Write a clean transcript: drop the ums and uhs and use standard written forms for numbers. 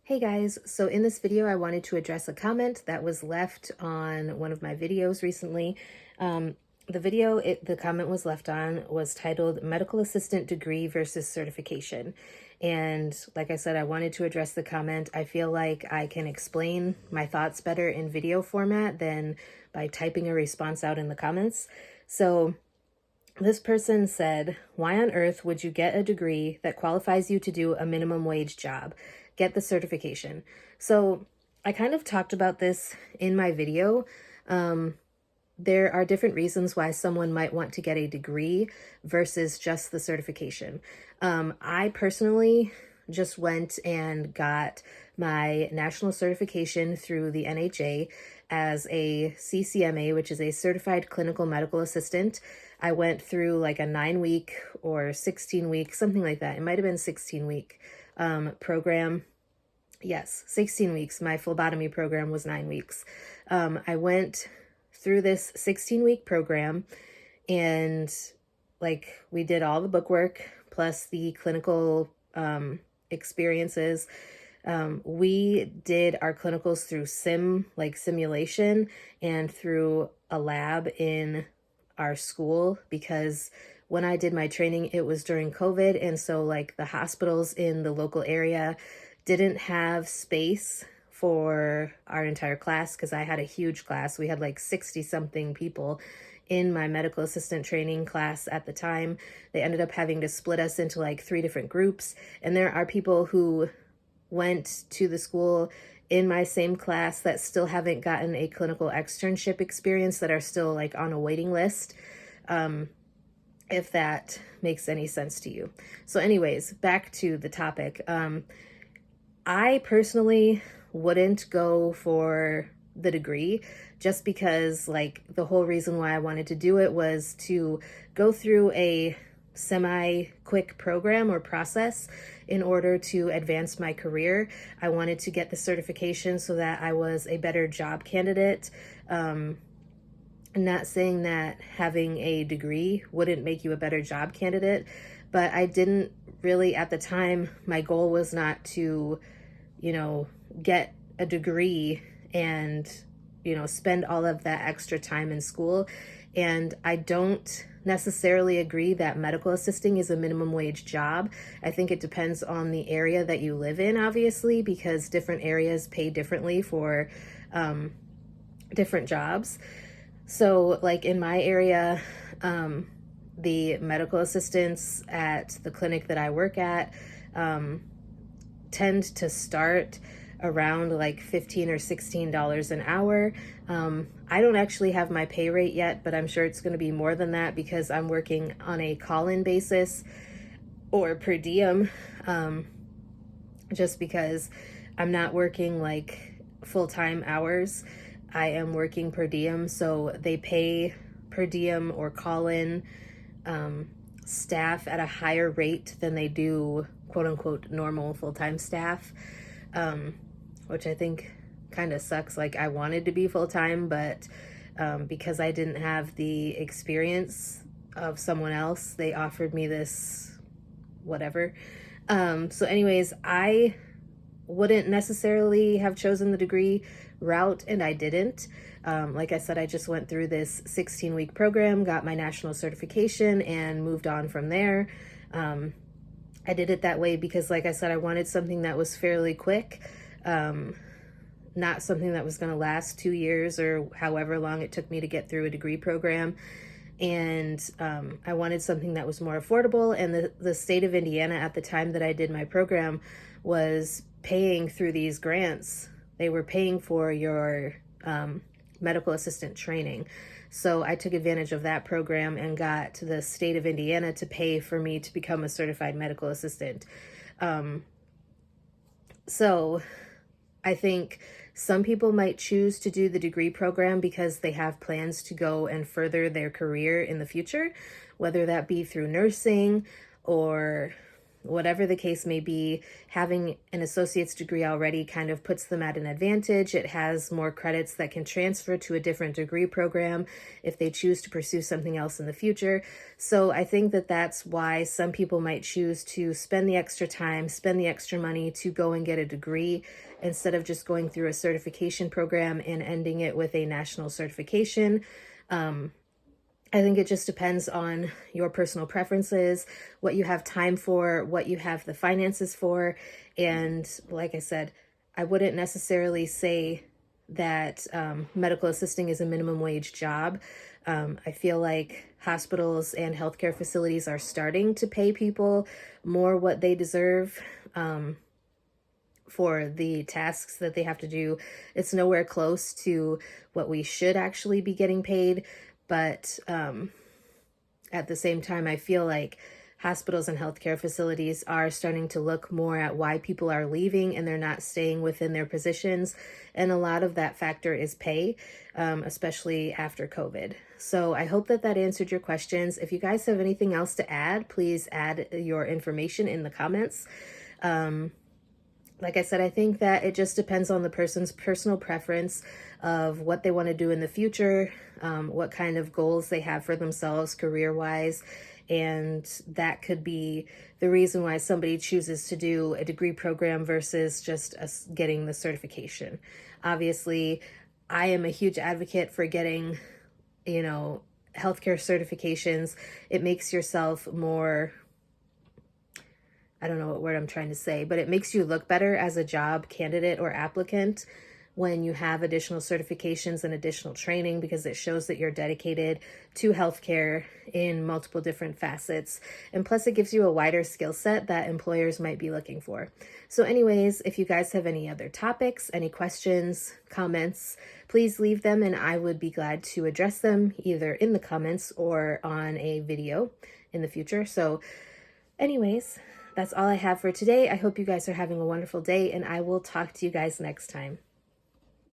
Hey guys, so in this video I wanted to address a comment that was left on one of my videos recently. The comment was left on was titled Medical Assistant Degree versus Certification. And like I said, I wanted to address the comment. I feel like I can explain my thoughts better in video format than by typing a response out in the comments. So this person said, why on earth would you get a degree that qualifies you to do a minimum wage job? Get the certification. So I kind of talked about this in my video. There are different reasons why someone might want to get a degree versus just the certification. I personally just went and got my national certification through the NHA as a CCMA, which is a Certified Clinical Medical Assistant. I went through like a 9-week or 16-week, something like that. It might have been 16-week program. Yes, 16 weeks. My phlebotomy program was 9 weeks. I went through this 16-week program and we did all the bookwork plus the clinical experiences. We did our clinicals through simulation and through a lab in our school, because when I did my training, it was during COVID. And so the hospitals in the local area didn't have space for our entire class, because I had a huge class. We had 60 something people in my medical assistant training class at the time. They ended up having to split us into 3 different groups. And there are people who went to the school in my same class that still haven't gotten a clinical externship experience, that are still on a waiting list, if that makes any sense to you. So anyways, back to the topic. I personally wouldn't go for the degree, just because the whole reason why I wanted to do it was to go through a semi-quick program or process in order to advance my career. I wanted to get the certification so that I was a better job candidate. I'm not saying that having a degree wouldn't make you a better job candidate, but I didn't really, at the time, my goal was not to, get a degree and, spend all of that extra time in school. And I don't necessarily agree that medical assisting is a minimum wage job. I think it depends on the area that you live in, obviously, because different areas pay differently for different jobs. So in my area, the medical assistants at the clinic that I work at tend to start around $15 or $16 an hour. I don't actually have my pay rate yet, but I'm sure it's going to be more than that, because I'm working on a call-in basis or per diem, just because I'm not working full-time hours. I am working per diem, so they pay per diem or call-in staff at a higher rate than they do quote-unquote normal full-time staff, which I think kind of sucks. I wanted to be full-time, but because I didn't have the experience of someone else, they offered me this whatever. So anyways, I wouldn't necessarily have chosen the degree route, and I didn't. Like I said, I just went through this 16-week program, got my national certification, and moved on from there. I did it that way because, like I said, I wanted something that was fairly quick, not something that was going to last 2 years or however long it took me to get through a degree program. And I wanted something that was more affordable. And the state of Indiana at the time that I did my program was paying through these grants. They were paying for your medical assistant training. So I took advantage of that program and got the state of Indiana to pay for me to become a certified medical assistant. So I think some people might choose to do the degree program because they have plans to go and further their career in the future, whether that be through nursing or, whatever the case may be, having an associate's degree already kind of puts them at an advantage. It has more credits that can transfer to a different degree program if they choose to pursue something else in the future. So I think that that's why some people might choose to spend the extra time, spend the extra money to go and get a degree instead of just going through a certification program and ending it with a national certification. I think it just depends on your personal preferences, what you have time for, what you have the finances for. And like I said, I wouldn't necessarily say that medical assisting is a minimum wage job. I feel like hospitals and healthcare facilities are starting to pay people more what they deserve for the tasks that they have to do. It's nowhere close to what we should actually be getting paid. But at the same time, I feel like hospitals and healthcare facilities are starting to look more at why people are leaving and they're not staying within their positions. And a lot of that factor is pay, especially after COVID. So I hope that that answered your questions. If you guys have anything else to add, please add your information in the comments. Like I said, I think that it just depends on the person's personal preference of what they want to do in the future, what kind of goals they have for themselves career-wise, and that could be the reason why somebody chooses to do a degree program versus just us getting the certification. Obviously, I am a huge advocate for getting, healthcare certifications. It makes yourself more, I don't know what word I'm trying to say, but it makes you look better as a job candidate or applicant when you have additional certifications and additional training, because it shows that you're dedicated to healthcare in multiple different facets. And plus it gives you a wider skill set that employers might be looking for. So anyways, if you guys have any other topics, any questions, comments, please leave them and I would be glad to address them either in the comments or on a video in the future. So anyways, that's all I have for today. I hope you guys are having a wonderful day and I will talk to you guys next time.